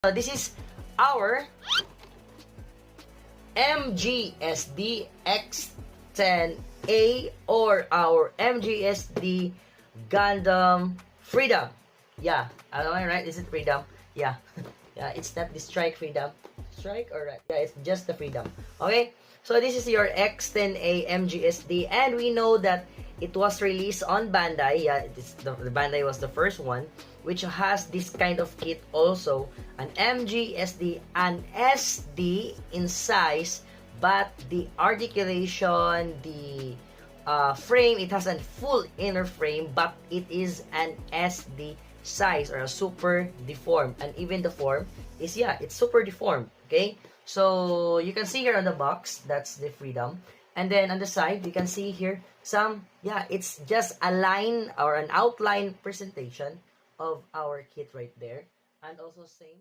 This is our MGSD X10A or our MGSD Gundam Freedom. Yeah, am I right? Is it Freedom? Yeah. Yeah, it's not the Strike Freedom. Strike or right? Yeah, it's just the Freedom. Okay? So this is your X10A MGSD, and we know that it was released on Bandai. Yeah, the Bandai was the first one, which has this kind of kit also, an MGSD, an SD in size, but the articulation, the frame, it has a full inner frame, but it is an SD size or a super deformed, and even the form is, yeah, it's super deformed. Okay, so you can see here on the box, that's the Freedom, and then on the side you can see here some, yeah, it's just a line or an outline presentation of our kit right there, and also same